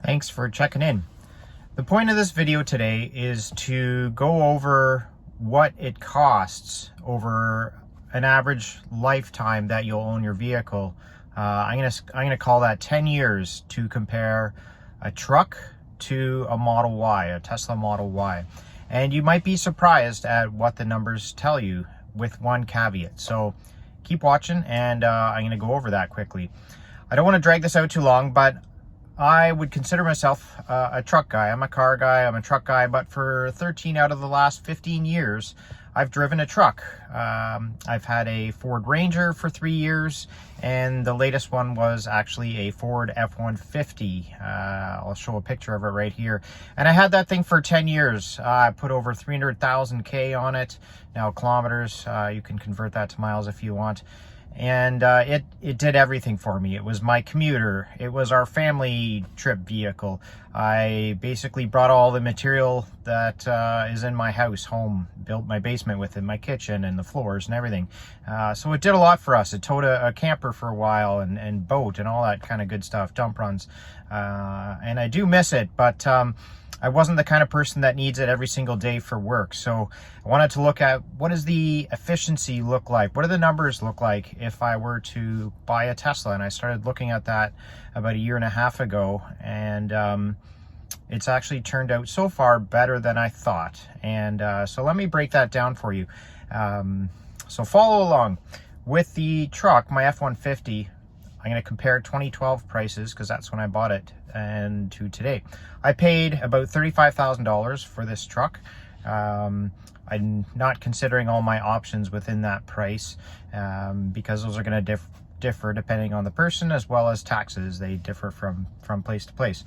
Thanks for checking in. The point of this video today is to go over what it costs over an average lifetime that you'll own your vehicle. I'm gonna call that 10 years to compare a truck to a Model Y, a Tesla Model Y. And you might be surprised at what the numbers tell you, with one caveat. So keep watching, and I'm gonna go over that quickly. I don't want to drag this out too long, but I would consider myself a truck guy. I'm a car guy, I'm a truck guy, but for 13 out of the last 15 years, I've driven a truck. I've had a Ford Ranger for 3 years, and the latest one was actually a Ford F-150. I'll show a picture of it right here. And I had that thing for 10 years. I put over 300,000 K on it. Now kilometers, you can convert that to miles if you want. And it did everything for me. It was my commuter. It was our family trip vehicle. I basically brought all the material that is in my house home, built my basement with it, my kitchen and the floors and everything. So it did a lot for us. It towed a camper for a while and boat and all that kind of good stuff, dump runs. And I do miss it, but I wasn't the kind of person that needs it every single day for work. So I wanted to look at, what does the efficiency look like? What do the numbers look like if I were to buy a Tesla? And I started looking at that about 1.5 years ago. And it's actually turned out so far better than I thought. And so let me break that down for you. So follow along. With the truck, my F-150, I'm going to compare 2012 prices because that's when I bought it and to today. I paid about $35,000 for this truck. I'm not considering all my options within that price because those are going to differ depending on the person, as well as taxes. They differ from place to place.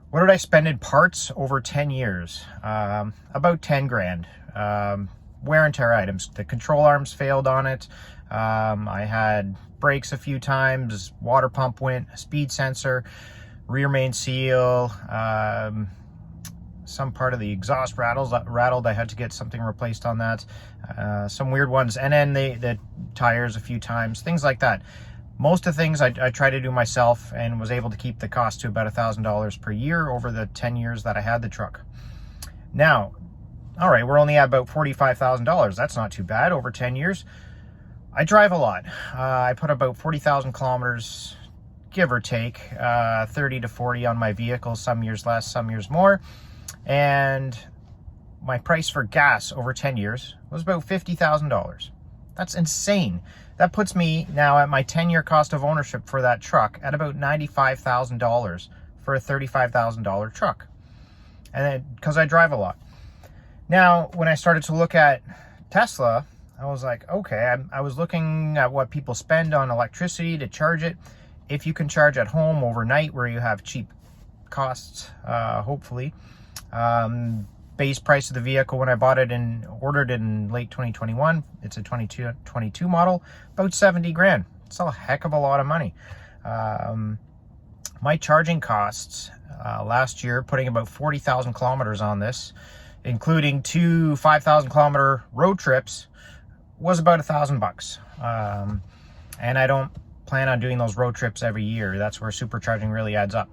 What did I spend in parts over 10 years? About 10 grand. Wear and tear items. The control arms failed on it. I had brakes a few times, water pump went, a speed sensor, rear main seal, some part of the exhaust rattled. I had to get something replaced on that. Some weird ones, and then the tires a few times, things like that. Most of the things I try to do myself, and was able to keep the cost to about $1,000 per year over the 10 years that I had the truck. Now, all right, we're only at about $45,000. That's not too bad over 10 years. I drive a lot. I put about 40,000 kilometers, give or take, 30 to 40 on my vehicle, some years less, some years more. And my price for gas over 10 years was about $50,000. That's insane. That puts me now at my 10-year cost of ownership for that truck at about $95,000 for a $35,000 truck. And because I drive a lot. Now, when I started to look at Tesla, I was like, okay, I was looking at what people spend on electricity to charge it. If you can charge at home overnight where you have cheap costs, hopefully. Base price of the vehicle when I bought it and ordered it in late 2021, it's a 22 model, about 70 grand. It's a heck of a lot of money. My charging costs last year, putting about 40,000 kilometers on this, including 2 5,000 kilometer road trips, was about $1,000. And I don't plan on doing those road trips every year. That's where supercharging really adds up.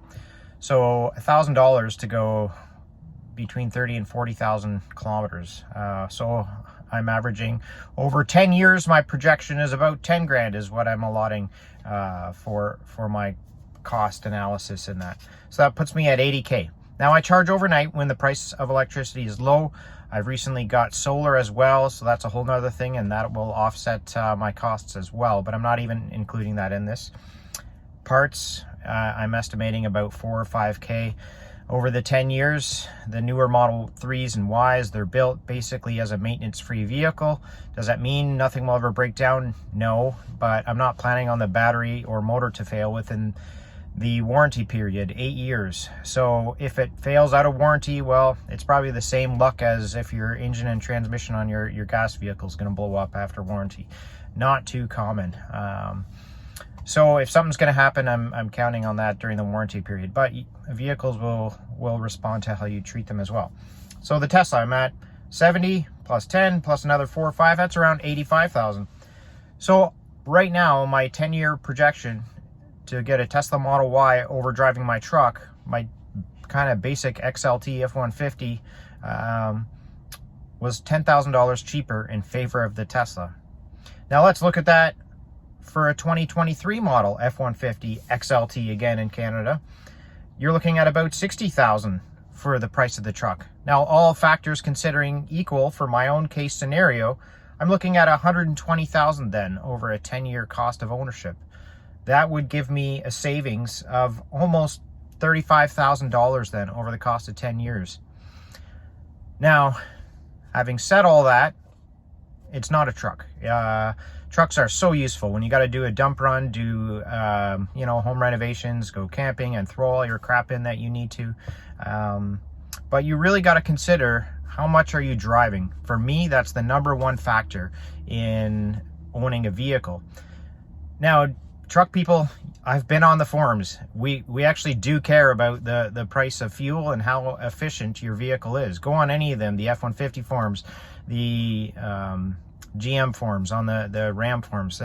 So $1,000 to go between 30 and 40,000 kilometers. So I'm averaging over 10 years. My projection is about 10 grand is what I'm allotting for my cost analysis in that. So that puts me at 80K. Now I charge overnight when the price of electricity is low. I've recently got solar as well, so that's a whole nother thing, and that will offset my costs as well, but I'm not even including that in this. Parts, I'm estimating about 4 or 5K over the 10 years. The newer Model 3s and Ys, they're built basically as a maintenance-free vehicle. Does that mean nothing will ever break down? No, but I'm not planning on the battery or motor to fail within the warranty period, 8 years. So if it fails out of warranty, well, it's probably the same luck as if your engine and transmission on your gas vehicle is going to blow up after warranty. Not too common. So if something's going to happen, I'm counting on that during the warranty period. But vehicles will respond to how you treat them as well. So the Tesla, I'm at 70 plus 10 plus another 4 or 5. That's around 85,000. So right now, my 10-year projection to get a Tesla Model Y over driving my truck, my kind of basic XLT F-150, was $10,000 cheaper in favor of the Tesla. Now let's look at that for a 2023 model F-150 XLT, again in Canada. You're looking at about $60,000 for the price of the truck. Now, all factors considering equal, for my own case scenario, I'm looking at $120,000 then over a 10-year cost of ownership. That would give me a savings of almost $35,000 then over the cost of 10 years. Now, having said all that, it's not a truck. Trucks are so useful when you got to do a dump run, do home renovations, go camping, and throw all your crap in that you need to. But you really got to consider, how much are you driving? For me, that's the number one factor in owning a vehicle. Now, truck people, I've been on the forums. We actually do care about the price of fuel and how efficient your vehicle is. Go on any of them, the F-150 forums, the GM forums, on the Ram forums.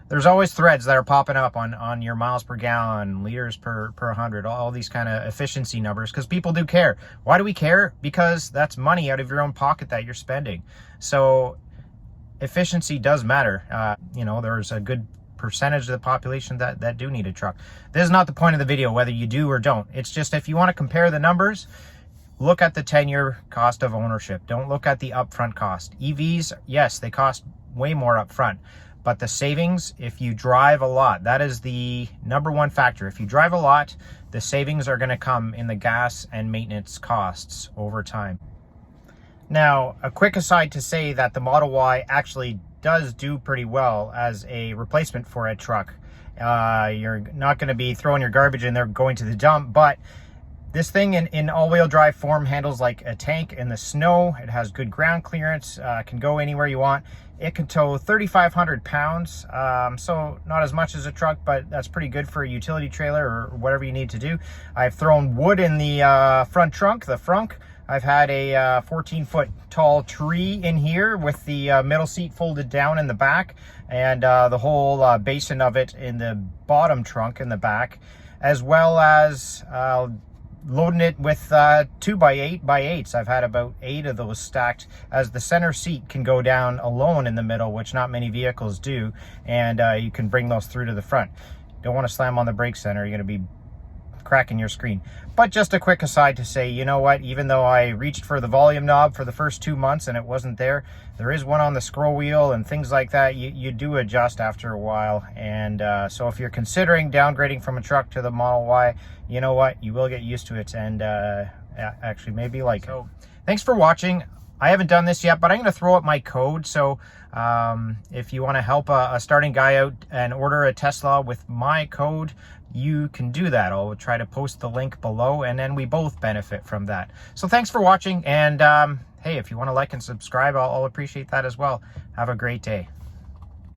There's always threads that are popping up on your miles per gallon, liters per 100, all these kind of efficiency numbers, because people do care. Why do we care? Because that's money out of your own pocket that you're spending. So efficiency does matter. There's a good percentage of the population that do need a truck. This is not the point of the video, whether you do or don't. It's just, if you want to compare the numbers, look at the 10-year cost of ownership. Don't look at the upfront cost. EVs, yes, they cost way more upfront, but the savings, if you drive a lot, that is the number one factor. If you drive a lot, the savings are going to come in the gas and maintenance costs over time. Now, a quick aside to say that the Model Y actually does do pretty well as a replacement for a truck. You're not going to be throwing your garbage in there going to the dump, but this thing in all-wheel drive form handles like a tank in the snow. It has good ground clearance, can go anywhere you want. It can tow 3,500 pounds, so not as much as a truck, but that's pretty good for a utility trailer or whatever you need to do. I've thrown wood in the front trunk, the frunk. I've had a 14-foot tall tree in here with the middle seat folded down in the back, and the whole basin of it in the bottom trunk in the back, as well as loading it with 2x8x8s. I've had about 8 of those stacked, as the center seat can go down alone in the middle, which not many vehicles do, and you can bring those through to the front. Don't want to slam on the brake center, you're going to be cracking your screen. But just a quick aside to say, you know what, even though I reached for the volume knob for the first 2 months and it wasn't there, there is one on the scroll wheel and things like that. You do adjust after a while. And so if you're considering downgrading from a truck to the Model Y, you know what, you will get used to it and actually maybe like it. Thanks for watching. I haven't done this yet, but I'm going to throw up my code. So if you want to help a starting guy out and order a Tesla with my code, you can do that. I'll try to post the link below, and then we both benefit from that. So thanks for watching, and hey, if you want to like and subscribe, I'll appreciate that as well. Have a great day.